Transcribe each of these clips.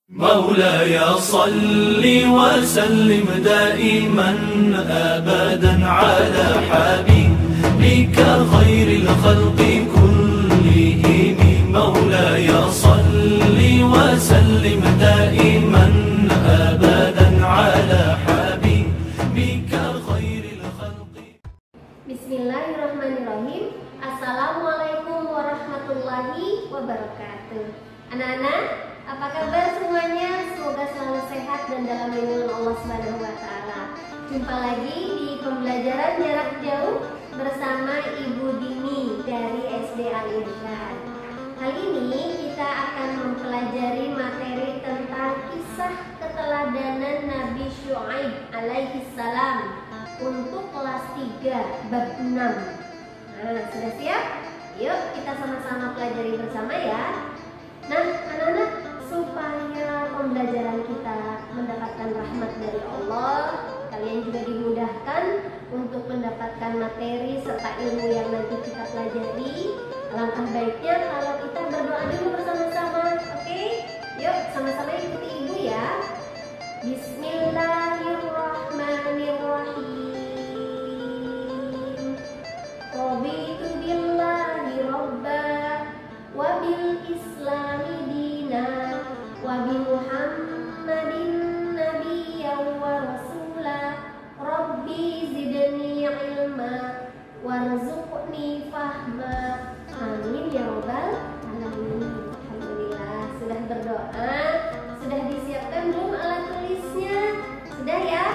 مولاي صل وسلم دائما أبدا على حبيبك خير الخلق كلهم. مولاي صل وسلم دائما أبدا على حبيبك خير الخلق. Bismillahirrahmanirrahim. Assalamualaikum warahmatullahi wabarakatuh. Anak-anak, apa kabar semuanya? Semoga selalu sehat dan dalam lindungan Allah Subhanahu wa taala. Jumpa lagi di pembelajaran jarak jauh bersama Ibu Dini dari SD Al-Irsyad. Kali ini kita akan mempelajari materi tentang kisah keteladanan Nabi Syuaib alaihi salam untuk kelas 3 bab 6. Nah, sudah siap? Yuk kita sama-sama pelajari bersama ya. Nah, anak-anak, supaya pembelajaran kita mendapatkan rahmat dari Allah, kalian juga dimudahkan untuk mendapatkan materi serta ilmu yang nanti kita pelajari. Alangkah baiknya kalau kita berdoa dulu bersama-sama. Oke? Yuk sama-sama ikuti ibu ya. Bismillahirrahmanirrahim. Raditu billahi robba wa bil islami dina wa bi muhammadin nabiyyan wa rasula rabbi zidni ilma warzuqni fahma. Amin ya rabbal alamin. Alhamdulillah, sudah berdoa, sudah disiapkan belum alat tulisnya? Sudah ya?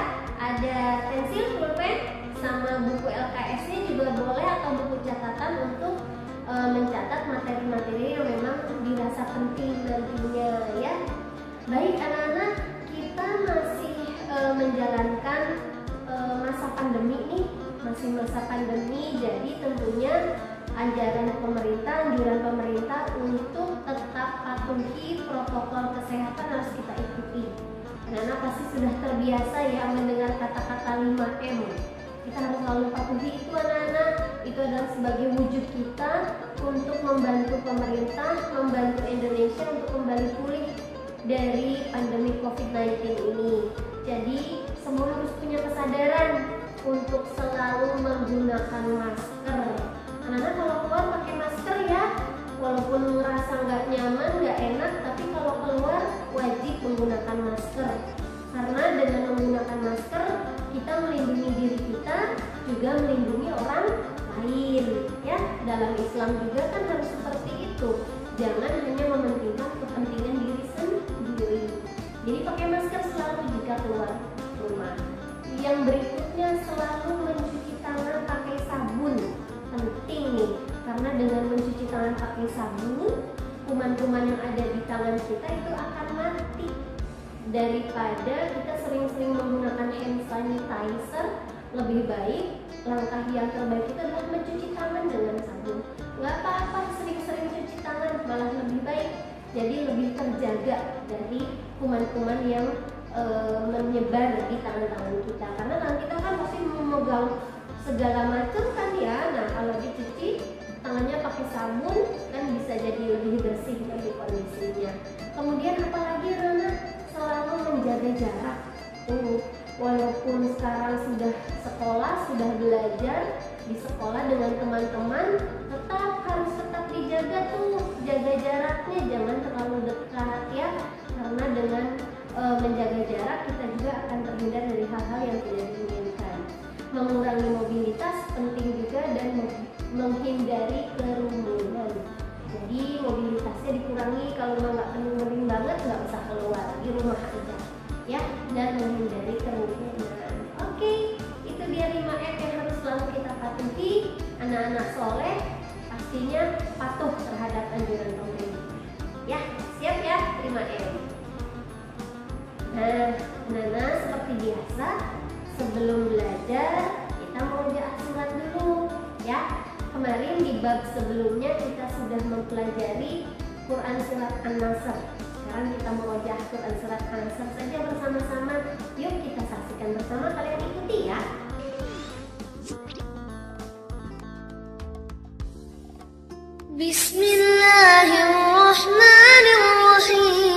Ada pensil, pulpen, sama buku LKS-nya juga boleh, atau buku catatan untuk mencatat materi-materi yang memang dirasa penting nantinya ya. Baik anak-anak, kita masih menjalankan masa pandemi nih, masih masa pandemi, jadi tentunya anjuran pemerintah untuk tetap patuhi protokol kesehatan harus kita ikuti. Anak-anak pasti sudah terbiasa ya mendengar kata-kata 5M. Kita harus selalu patuhi itu anak-anak. Itu adalah sebagai wujud kita untuk membantu pemerintah, membantu Indonesia untuk kembali pulih dari pandemi COVID-19 ini. Jadi semua harus punya kesadaran untuk selalu menggunakan masker. Anak-anak kalau keluar pakai masker ya, walaupun ngerasa nggak nyaman, nggak enak, tapi kalau keluar wajib menggunakan masker. Karena dengan menggunakan masker kita melindungi diri kita, juga melindungi orang lain ya. Dalam Islam juga kan harus seperti itu. Jangan hanya mementingkan kepentingan diri sendiri. Jadi pakai masker selalu jika keluar rumah. Yang berikutnya, selalu mencuci tangan pakai sabun. Penting nih, karena dengan mencuci tangan pakai sabun, kuman-kuman yang ada di tangan kita itu akan mati. Daripada kita sering-sering menggunakan hand sanitizer, lebih baik langkah yang terbaik itu adalah mencuci tangan dengan sabun. Nggak apa-apa sering-sering cuci tangan, malah lebih baik. Jadi lebih terjaga dari kuman-kuman yang menyebar di tangan-tangan kita. Karena tangan kita kan pasti memegang segala macam kan ya. Nah kalau dicuci tangannya pakai sabun kan bisa jadi lebih bersih dari kondisinya. Kemudian apalagi anak-anak, selalu menjaga jarak. Walaupun sekarang sudah sekolah, sudah belajar di sekolah dengan teman-teman, harus tetap dijaga tuh, jaga jaraknya, jangan terlalu dekat ya. Karena dengan menjaga jarak kita juga akan terhindar dari hal-hal yang tidak diinginkan. Mengurangi mobilitas penting juga, dan menghindari kerumunan. Jadi mobilitasnya dikurangi, kalau nggak penting banget nggak usah keluar, di rumah aja ya, dan menghindari kerumunan. Oke, itu dia 5M yang harus selalu kita patuhi. Anak-anak soleh pastinya patuh terhadap anjuran pemerintah ya. Siap ya 5M. Nah anak-anak, seperti biasa sebelum belajar kita mau baca surat dulu ya. Kemarin di bab sebelumnya kita sudah mempelajari Quran surat An-Nasr. Sekarang kita merojah Quran surat An-Nasr saja bersama-sama. Yuk kita saksikan bersama, kalian ikuti ya. Bismillahirrahmanirrahim.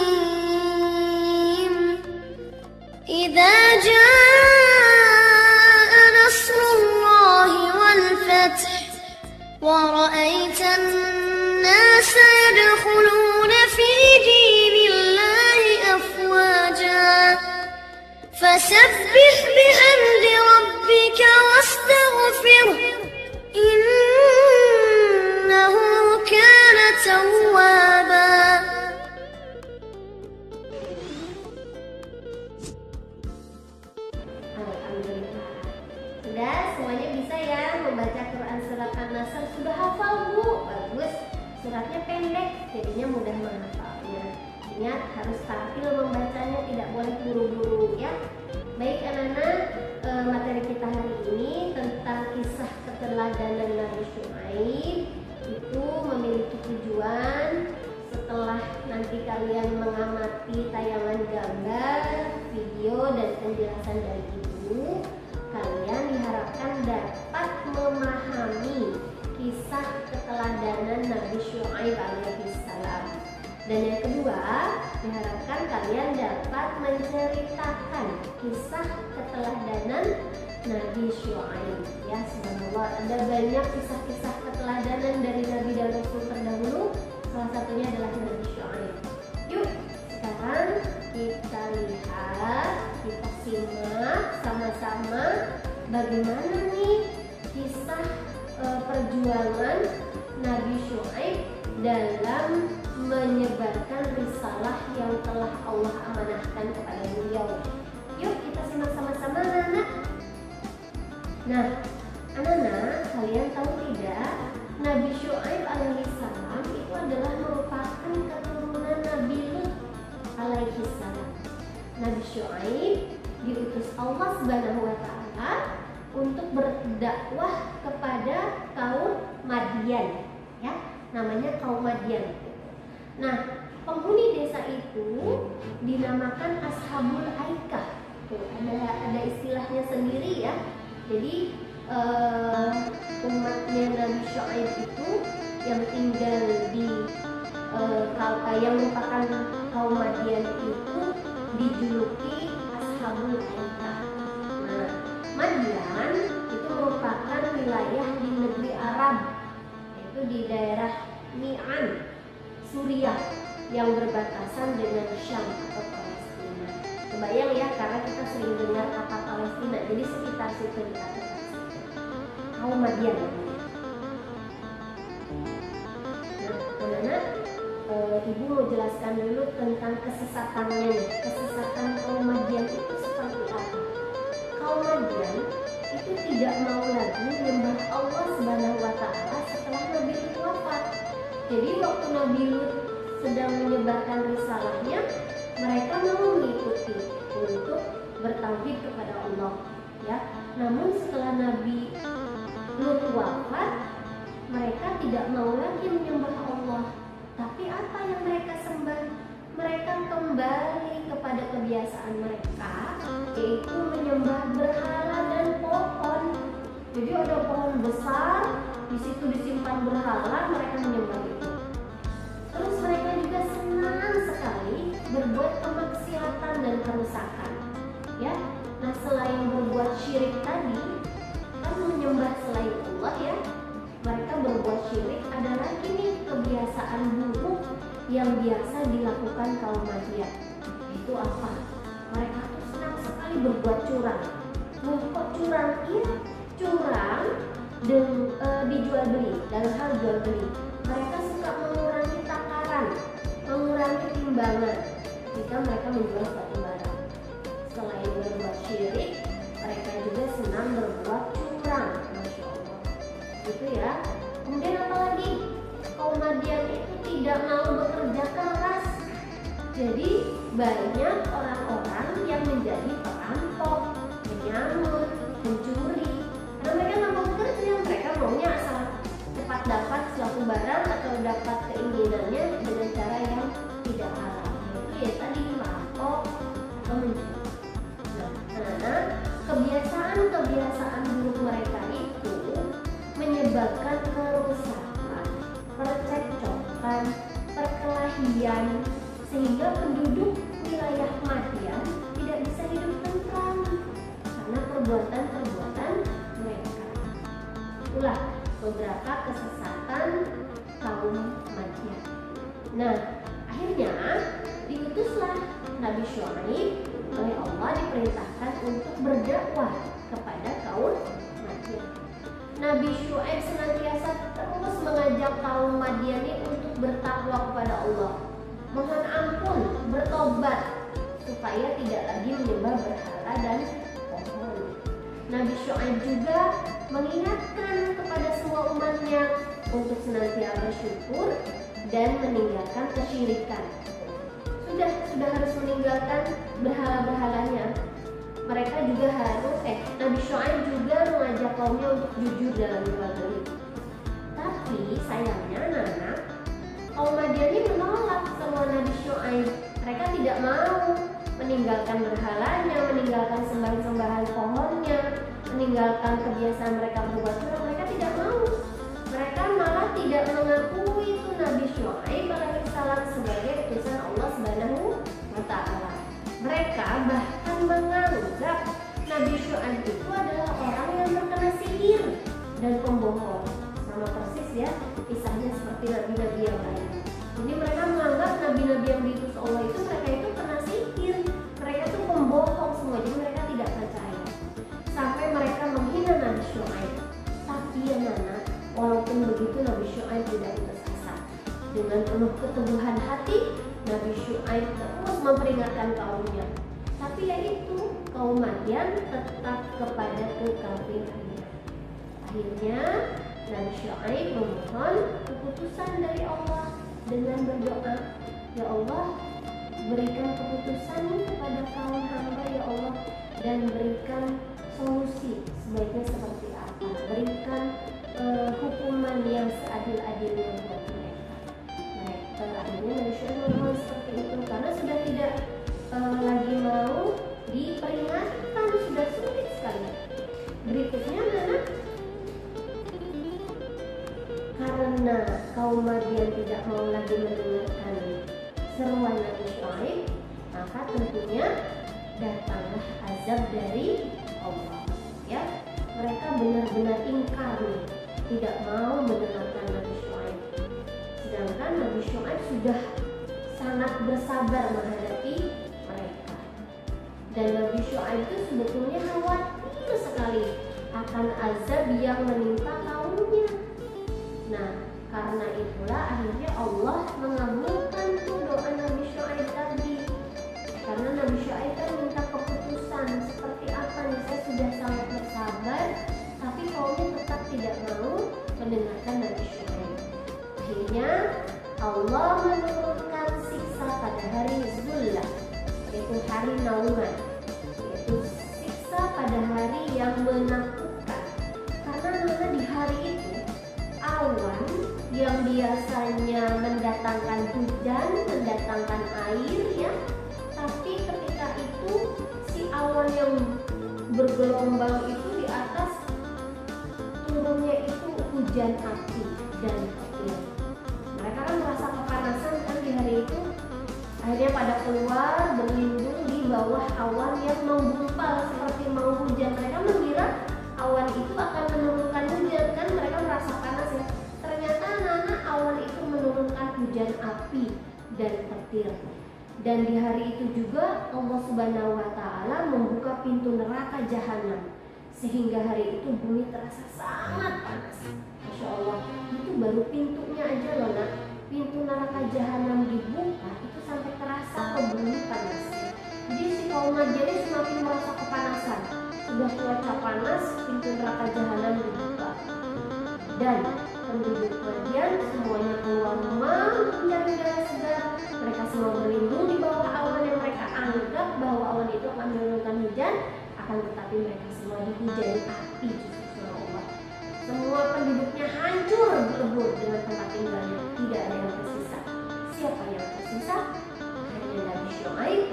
ورأيت الناس يدخلون في دين الله أفواجا فسبح بحمد ربك واستغفره إنه كان توابا. Alhamdulillah. Sudah semuanya bisa ya membaca Quran surat An-Nasr. Sudah hafal Bu? Bagus. Suratnya pendek, jadinya mudah menghafalnya. Ingat harus tampil membacanya, tidak boleh buru-buru ya. Baik anak-anak, materi kita hari ini tentang kisah keteladanan Nabi Syuaib itu memiliki tujuan. Setelah nanti kalian mengamati tayangan gambar, video, dan penjelasan dari ibu, kalian diharapkan dapat memahami kisah keteladanan Nabi Syuaib alaihissalam. Dan yang kedua, diharapkan kalian dapat menceritakan kisah keteladanan Nabi Syuaib. Ya, subhanallah, ada banyak kisah-kisah keteladanan dari Nabi dan Rasul terdahulu. Salah satunya adalah Nabi Syuaib. Yuk, sekarang kita lihat, kita simak sama-sama bagaimana nih kisah perjuangan Nabi Syuaib dalam menyebarkan risalah yang telah Allah amanahkan kepada beliau. Yuk kita simak sama-sama anak-anak. Nah, anak-anak, kalian tahu tidak, Nabi Syuaib alaihissalam itu adalah merupakan keturunan Nabi Lut alaihissalam. Nabi Syuaib diutus Allah Subhanahu wa taala untuk berdakwah kepada kaum Madian, ya, namanya kaum Madian. Nah, penghuni desa itu dinamakan Ashabul Aikah. Tuh, ada istilahnya sendiri ya. Jadi umatnya Nabi Syuaib itu yang tinggal di yang merupakan kaum Madian itu dijuluki Ashabul Aikah. Nah, Madian itu merupakan wilayah di negeri Arab, yaitu di daerah Mi'an, Suriah, yang berbatasan dengan Syam atau Palestina. Kebayang ya, karena kita sering dengar kata Palestina, jadi sekitar situ dikatakan kaum Madian. Nah, anak-anak, ibu mau jelaskan dulu tentang kesesatannya nih. Kesesatan kaum Madian itu seperti apa? Kaum Madian itu tidak mau lagi menyembah Allah Subhanahu wa taala setelah Nabi Lut wafat. Jadi waktu Nabi Lut sedang menyebarkan risalahnya, mereka mau mengikuti untuk bertauhid kepada Allah, ya. Namun setelah Nabi Lut wafat, mereka tidak mau lagi menyembah Allah. Tapi apa yang mereka sembah? Mereka kembali kepada kebiasaan mereka, yaitu menyembah berhala dan pohon. Jadi ada pohon besar, di situ disimpan berhala, mereka menyembah itu. Terus mereka juga senang sekali berbuat kemaksiatan dan kerusakan, ya. Nah, selain berbuat syirik tadi, kan menyembah selain Allah ya, mereka berbuat syirik. Ada lagi nih kebiasaan buruk yang biasa dilakukan kaum Madian. Itu apa? Mereka tuh senang sekali berbuat curang. Loh, kok curang? Iya, curang dan dijual beli, dalam hal jual beli. Mereka suka mengurangi takaran, mengurangi timbangan jika mereka menjual suatu barang. Selain berbuat syirik, mereka juga senang berbuat curang. Masya Allah, gitu ya. Kemudian apa lagi? Kaum Madian itu tidak mau bekerja keras. Jadi banyak orang-orang yang menjadi perampok, penyamut, pencuri. Karena mereka nggak mau bekerja, mereka maunya asal cepat dapat suatu barang atau dapat keinginannya dengan cara yang tidak halal. Itu ya tadi merampok atau mencuri. Nah, kebiasaan-kebiasaan buruk mereka itu menyebabkan kerusakan, percekcokan, perkelahian, sehingga penduduk wilayah Madian tidak bisa hidup tentram karena perbuatan-perbuatan mereka. Itulah beberapa kesesatan Syuaib oleh Allah diperintahkan untuk berdakwah kepada kaum Madian. Nabi Syuaib senantiasa terus mengajak kaum Madian ini untuk bertakwa kepada Allah, mohon ampun, bertobat supaya tidak lagi menyembah berhala dan pohon. Nabi Syuaib juga mengingatkan kepada semua umatnya untuk senantiasa bersyukur dan meninggalkan kesyirikan. Sudah harus meninggalkan berhala-berhalanya. Mereka juga harus Nabi Syuaib juga mengajak kaumnya untuk jujur dalam jual beli. Tapi sayangnya anak-anak, kaum Madian ini menolak semua Nabi Syuaib. Mereka tidak mau meninggalkan berhalanya, meninggalkan sembahan-sembahan pohonnya, meninggalkan kebiasaan mereka berbuat curang. Mereka tidak mau. Mereka malah tidak mengakui itu Nabi Syuaib alaihissalam sebagai utusan Allah Subhanahu wa Ta'ala. Mereka bahkan menganggap Nabi Syuaib itu adalah orang yang terkena sihir dan pembohong. Sama persis ya kisahnya seperti nabi-nabi yang lain. Jadi mereka menganggap nabi-nabi yang diutus Allah itu mereka itu kena sihir, mereka itu pembohong semua. Jadi mereka tidak percaya. Sampai mereka menghina Nabi Syuaib. Tapi ya Nana, walaupun begitu Nabi Syuaib tidak putus asa. Dengan penuh keteguhan hati, Nabi Syuaib terus memperingatkan kaumnya. Tapi ya itu, kaum Madian tetap kepada kekafirannya. Akhirnya Nabi Syuaib memohon keputusan dari Allah dengan berdoa, ya Allah, berikan keputusan kepada kaum hamba ya Allah, dan berikan solusi sebaiknya seperti apa, berikan hukuman yang seadil-adilnya buat mereka. Akhirnya Nabi Syuaib memohon seperti itu karena sudah tidak lagi mau diperingatkan, sudah sulit sekali. Berikutnya anak, karena kaum Madian tidak mau lagi mendengarkan seruan Nabi Syuaib, maka tentunya datanglah azab dari Allah. Ya, mereka benar-benar ingkar nih, tidak mau mendengarkan Nabi Syuaib. Sedangkan Nabi Syuaib sudah sangat bersabar menghadapi mereka. Dan Nabi Syuaib itu sebetulnya khawatir sekali akan azab yang menimpa kaumnya. Nah, karena itulah akhirnya Allah mengabulkan tuh doa Nabi Syuaib tadi. Karena Nabi Syuaib kan minta keputusan seperti apa nih, saya sudah sangat bersabar, tapi kaumnya tetap tidak mau mendengarkan Nabi Syuaib. Akhirnya Allah menurunkan siksa pada hari Zullah, yaitu hari naungan, yaitu siksa pada hari yang menakutkan. Karena di hari itu awan yang biasanya mendatangkan hujan, mendatangkan air ya, tapi ketika itu si awan yang bergelombang itu di atas turunnya itu hujan api dan petir. Mereka kan merasa kepanasan kan di hari itu. Akhirnya pada keluar berlindung di bawah awan yang menggumpal seperti mau hujan. Mereka mengira awan itu akan menurunkan hujan kan, mereka merasa panas ya. Ternyata anak-anak awan itu menurunkan hujan api dan petir. Dan di hari itu juga Allah Subhanahu wa Ta'ala membuka pintu neraka jahanam, sehingga hari itu bumi terasa sangat panas. Masya Allah, itu baru pintunya aja loh nak. Pintu neraka jahanam dibuka itu sampai terasa ke bumi panas. Jadi si kaum Madian semakin merasa kepanasan. Sudah cuaca panas, pintu neraka jahanam dibuka. Dan penduduk Madian semuanya keluar rumah mencari udara segar. Mereka semua berlindung di bawah awan yang mereka anggap bahwa awan itu akan menurunkan hujan, akan tetapi mereka semua dihujani api justru Allah. Semua penduduknya hancur berlebur dengan tempat tinggalnya, tidak ada yang tersisa. Siapa yang tersisa? Hanya Nabi Syuaib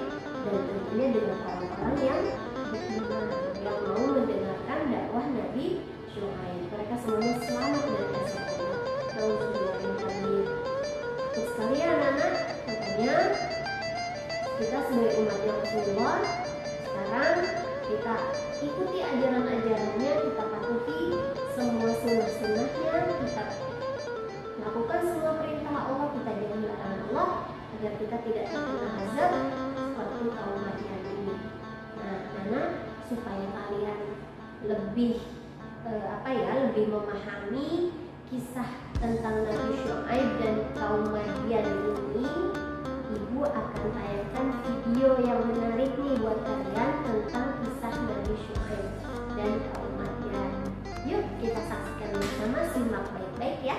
dan tentunya dengan orang-orang yang beriman, yang mau mendengarkan dakwah Nabi Syuaib. Mereka semuanya selamat dari azab Allah. Terus sekalian anak-anak, makanya kita sebagai umatnya Rasulullah sekarang kita ikuti ajaran-ajarannya, kita patuhi semua sunnah-sunnahnya, kita lakukan semua perintah Allah, kita jauhi larangan Allah agar kita tidak terkena azab seperti supaya kalian lebih lebih memahami kisah tentang Nabi Syuaib dan kaum Madian ini. Ibu akan tayangkan video yang menarik nih buat kalian tentang kisah Nabi Syuaib dan kaum Madian. Yuk kita saksikan bersama, simak baik-baik ya.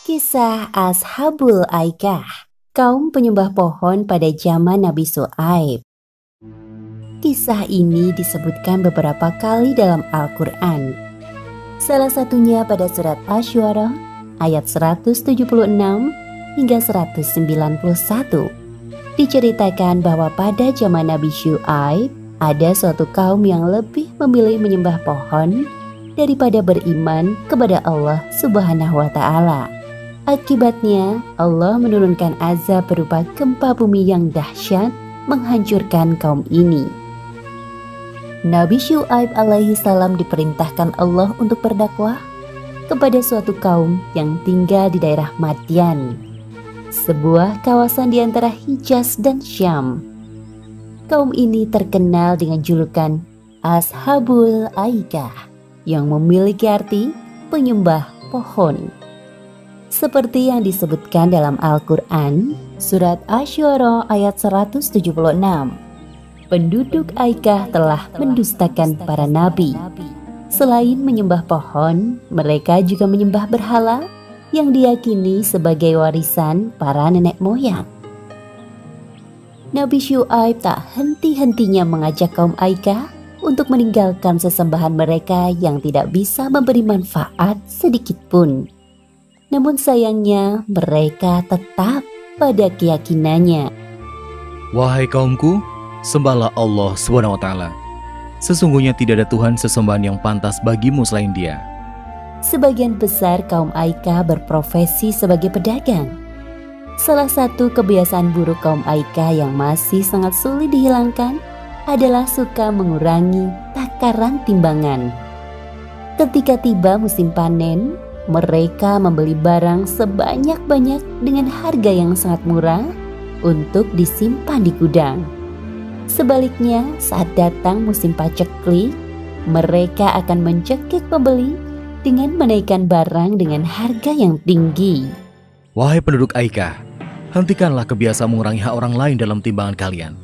Kisah Ashabul Aikah, kaum penyembah pohon pada zaman Nabi Syuaib. Kisah ini disebutkan beberapa kali dalam Al-Quran. Salah satunya pada surat Asy-Syu'ara ayat 176 hingga 191. Diceritakan bahwa pada zaman Nabi Syuaib ada suatu kaum yang lebih memilih menyembah pohon daripada beriman kepada Allah Subhanahu wa Ta'ala. Akibatnya Allah menurunkan azab berupa gempa bumi yang dahsyat menghancurkan kaum ini. Nabi Syuaib alaihi salam diperintahkan Allah untuk berdakwah kepada suatu kaum yang tinggal di daerah Madian, sebuah kawasan di antara Hijaz dan Syam. Kaum ini terkenal dengan julukan Ashabul Aikah yang memiliki arti penyembah pohon. Seperti yang disebutkan dalam Al-Quran, surat Asy-Syu'ara ayat 176. Penduduk Aikah telah mendustakan para nabi. Selain menyembah pohon, mereka juga menyembah berhala yang diyakini sebagai warisan para nenek moyang. Nabi Syuaib tak henti-hentinya mengajak kaum Aikah untuk meninggalkan sesembahan mereka yang tidak bisa memberi manfaat sedikit pun. Namun sayangnya mereka tetap pada keyakinannya. Wahai kaumku, sembahlah Allah SWT. Sesungguhnya tidak ada Tuhan sesembahan yang pantas bagimu selain Dia. Sebagian besar kaum Aikah berprofesi sebagai pedagang. Salah satu kebiasaan buruk kaum Aikah yang masih sangat sulit dihilangkan adalah suka mengurangi takaran timbangan. Ketika tiba musim panen, mereka membeli barang sebanyak-banyak dengan harga yang sangat murah untuk disimpan di gudang. Sebaliknya, saat datang musim paceklik, mereka akan mencekik pembeli dengan menaikkan barang dengan harga yang tinggi. Wahai penduduk Aikah, hentikanlah kebiasaan mengurangi hak orang lain dalam timbangan kalian.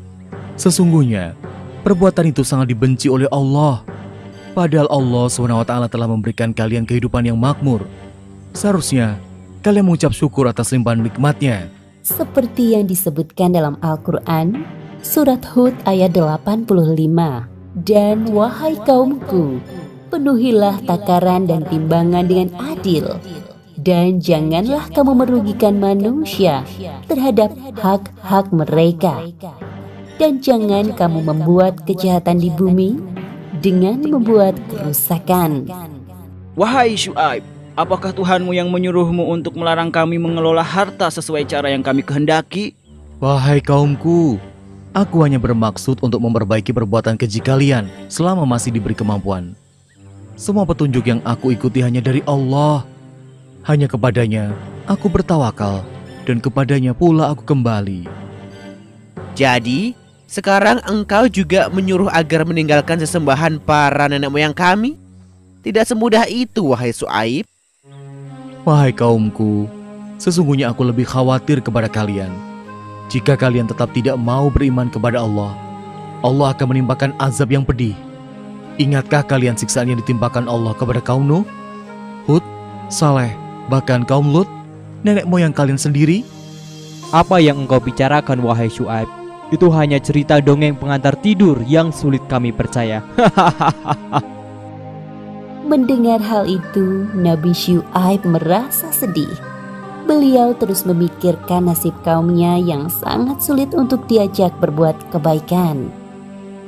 Sesungguhnya, perbuatan itu sangat dibenci oleh Allah. Padahal Allah SWT telah memberikan kalian kehidupan yang makmur. Seharusnya, kalian mengucap syukur atas limpahan nikmat-Nya. Seperti yang disebutkan dalam Al-Quran, surat Hud ayat 85. Dan wahai kaumku, penuhilah takaran dan timbangan dengan adil. Dan janganlah kamu merugikan manusia terhadap hak-hak mereka. Dan jangan kamu membuat kejahatan di bumi dengan membuat kerusakan. Wahai Syuaib, apakah Tuhanmu yang menyuruhmu untuk melarang kami mengelola harta sesuai cara yang kami kehendaki? Wahai kaumku, aku hanya bermaksud untuk memperbaiki perbuatan keji kalian selama masih diberi kemampuan. Semua petunjuk yang aku ikuti hanya dari Allah. Hanya kepadanya aku bertawakal dan kepadanya pula aku kembali. Jadi, sekarang engkau juga menyuruh agar meninggalkan sesembahan para nenek moyang kami? Tidak semudah itu, wahai Syuaib. Wahai kaumku, sesungguhnya aku lebih khawatir kepada kalian. Jika kalian tetap tidak mau beriman kepada Allah, Allah akan menimpakan azab yang pedih. Ingatkah kalian siksaan yang ditimpakan Allah kepada kaum Nuh, Hud, Saleh, bahkan kaum Lut, nenek moyang kalian sendiri? Apa yang engkau bicarakan, wahai Syuaib? Itu hanya cerita dongeng pengantar tidur yang sulit kami percaya. Mendengar hal itu, Nabi Syuaib merasa sedih. Beliau terus memikirkan nasib kaumnya yang sangat sulit untuk diajak berbuat kebaikan.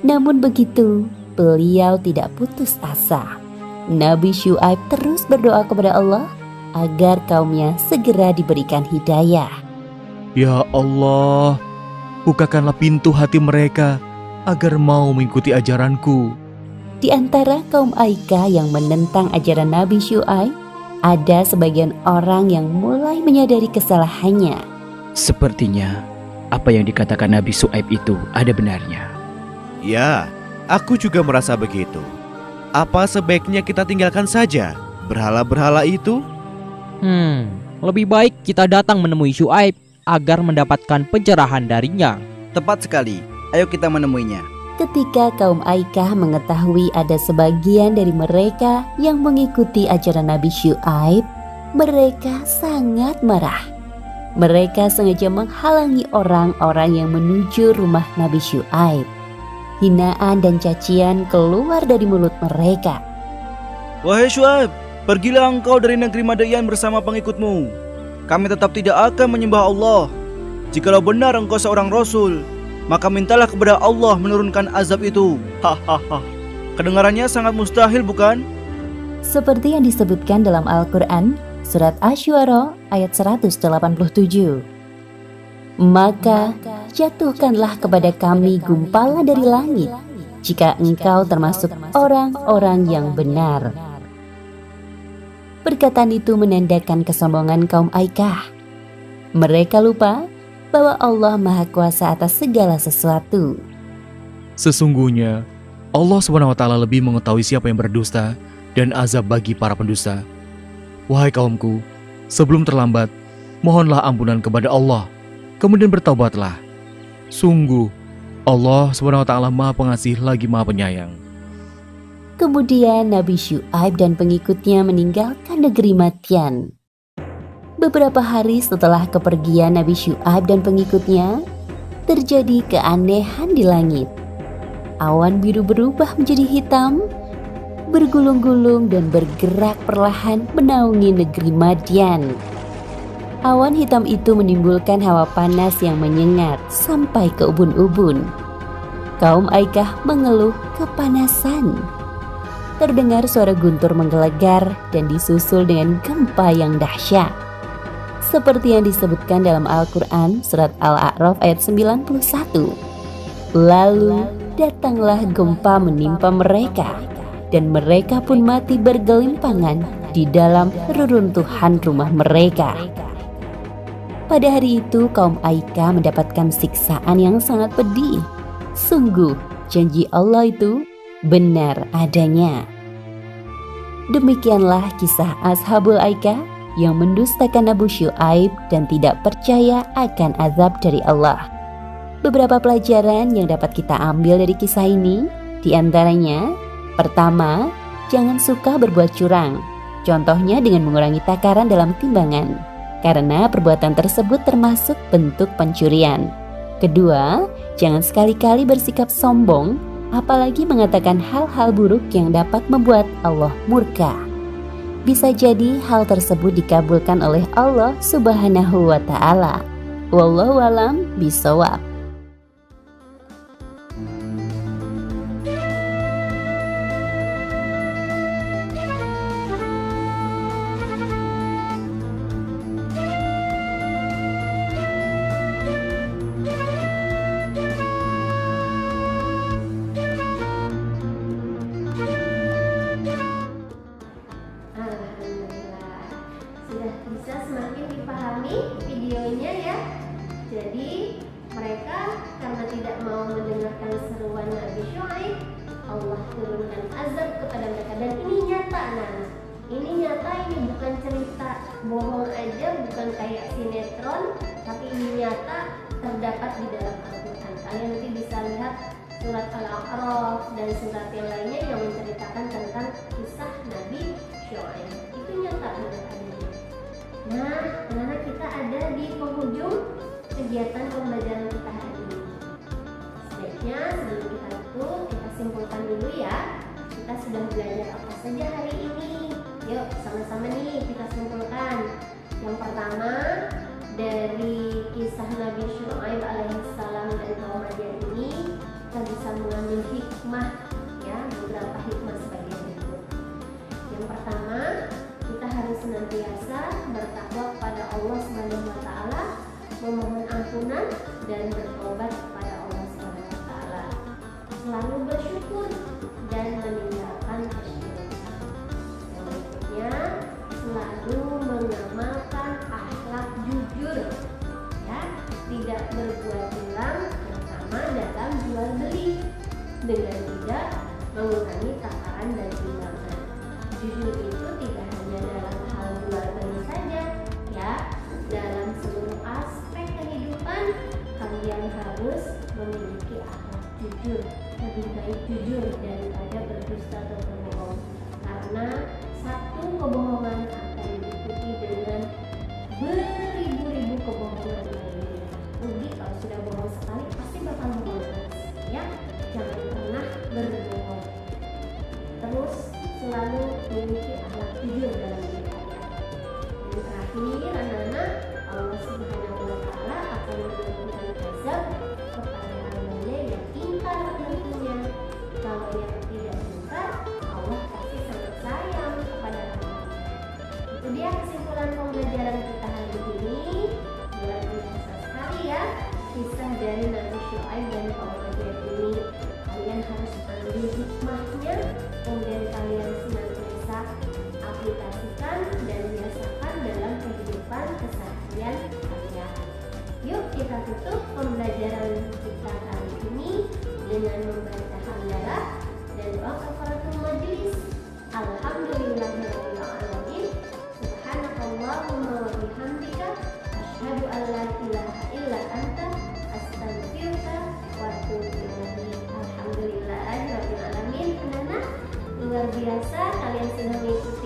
Namun begitu, beliau tidak putus asa. Nabi Syuaib terus berdoa kepada Allah agar kaumnya segera diberikan hidayah. Ya Allah, bukakanlah pintu hati mereka agar mau mengikuti ajaranku. Di antara kaum Aikah yang menentang ajaran Nabi Syuaib, ada sebagian orang yang mulai menyadari kesalahannya. Sepertinya apa yang dikatakan Nabi Syuaib itu ada benarnya. Ya, aku juga merasa begitu. Apa sebaiknya kita tinggalkan saja berhala-berhala itu? Lebih baik kita datang menemui Syuaib agar mendapatkan pencerahan darinya. Tepat sekali, ayo kita menemuinya. Ketika kaum Aikah mengetahui ada sebagian dari mereka yang mengikuti ajaran Nabi Syuaib, mereka sangat marah. Mereka sengaja menghalangi orang-orang yang menuju rumah Nabi Syuaib. Hinaan dan cacian keluar dari mulut mereka. Wahai Syuaib, pergilah engkau dari negeri Madian bersama pengikutmu. Kami tetap tidak akan menyembah Allah. Jikalau benar engkau seorang Rasul, maka mintalah kepada Allah menurunkan azab itu. Hahaha. Kedengarannya sangat mustahil, bukan? Seperti yang disebutkan dalam Al-Quran, Surat Asy-Syu'ara ayat 187. Maka jatuhkanlah kepada kami gumpalan dari langit, jika engkau termasuk orang-orang yang benar. Perkataan itu menandakan kesombongan kaum Aikah. Mereka lupa bahwa Allah Maha Kuasa atas segala sesuatu. Sesungguhnya Allah SWT lebih mengetahui siapa yang berdusta dan azab bagi para pendusta. Wahai kaumku, sebelum terlambat, mohonlah ampunan kepada Allah, kemudian bertaubatlah. Sungguh, Allah SWT Maha Pengasih lagi Maha Penyayang. Kemudian Nabi Syuaib dan pengikutnya meninggalkan negeri Madian. Beberapa hari setelah kepergian Nabi Syuaib dan pengikutnya, terjadi keanehan di langit. Awan biru berubah menjadi hitam, bergulung-gulung dan bergerak perlahan menaungi negeri Madian. Awan hitam itu menimbulkan hawa panas yang menyengat sampai ke ubun-ubun. Kaum Aikah mengeluh kepanasan. Terdengar suara guntur menggelegar dan disusul dengan gempa yang dahsyat. Seperti yang disebutkan dalam Al-Quran Surat Al-A'raf ayat 91. Lalu datanglah gempa menimpa mereka, dan mereka pun mati bergelimpangan di dalam reruntuhan rumah mereka. Pada hari itu kaum Aikah mendapatkan siksaan yang sangat pedih. Sungguh janji Allah itu benar adanya. Demikianlah kisah Ashabul Aikah yang mendustakan Nabi Syuaib dan tidak percaya akan azab dari Allah. Beberapa pelajaran yang dapat kita ambil dari kisah ini, diantaranya: pertama, jangan suka berbuat curang. Contohnya dengan mengurangi takaran dalam timbangan, karena perbuatan tersebut termasuk bentuk pencurian. Kedua, jangan sekali-kali bersikap sombong, apalagi mengatakan hal-hal buruk yang dapat membuat Allah murka. Bisa jadi hal tersebut dikabulkan oleh Allah Subhanahu wa Ta'ala. Wallahu a'lam bishawab. Bisa semakin dipahami videonya ya. Jadi mereka karena tidak mau mendengarkan seruan Nabi Syuaib, Allah turunkan azab kepada mereka, dan ini nyata. Nah, ini nyata, ini bukan cerita bohong aja, bukan kayak sinetron, tapi ini nyata, terdapat di dalam Al-Quran. Kalian nanti bisa lihat surat Al-A'raf dan surat yang lainnya yang menceritakan tentang kisah Nabi Syuaib. Itu nyata benar adanya. Nah, karena kita ada di penghujung kegiatan pembelajaran kita hari ini, sebaiknya sebelum kita tutup, kita simpulkan dulu ya. Kita sudah belajar apa saja hari ini? Yuk sama-sama nih kita simpulkan. Yang pertama, dari kisah Nabi Syuaib alaihissalam dan kaum Madian ini, kita bisa mengambil hikmah ya, beberapa hikmah sebagai berikut. Yang pertama, kita harus senantiasa bertakwa kepada Allah Subhanahu wa Ta'ala, memohon ampunan dan bertobat kepada Allah Subhanahu wa Ta'ala. Selalu bersyukur dan meninggalkan kesyirikan. Yang berikutnya, selalu mengamalkan akhlak jujur. Ya, jual beli dengan tidak mengurangi takaran dan timbangan. Jujur itu tidak hanya dalam hal jual beli saja, ya. Dalam seluruh aspek kehidupan kalian harus memiliki akhlak jujur. Lebih baik jujur daripada berdusta atau berbohong, karena satu kebohongan akan diikuti dengan beribu-ribu kebohongan lainnya. Rugi kalau sudah bohong sekali pasti bakal bohong terus, ya. Jangan pernah berbohong. Terus selalu memiliki akhlak jujur dalam diri kalian. Dan terakhir, anak-anak, Allah Subhanahu wa Ta'ala akan menurunkan azab kepada hambanya yang ingkar tentunya. Kalau yang tidak ingkar, Allah pasti sangat sayang kepada hambanya. Itu dia kesimpulan pembelajaran kita hari ini. Luar biasa sekali ya kisah dari Nabi Syuaib dan kaum Madian ini. Kalian harus ambil hikmahnya, kemudian kalian senantiasa aplikasikan dan biasakan dalam kehidupan keseharian kalian. Yuk kita tutup pembelajaran kita kali ini dengan membaca hamdalah dan doa kafaratul majelis. Alhamdulillahirabbil alamin. Subhanakallahumma wa bihamdika asyhadu an la ilaha illa anta astaghfiruka wa atubu ilaik. Alhamdulillahirabbil alamin. Anak-anak, luar biasa kalian sudah mengikuti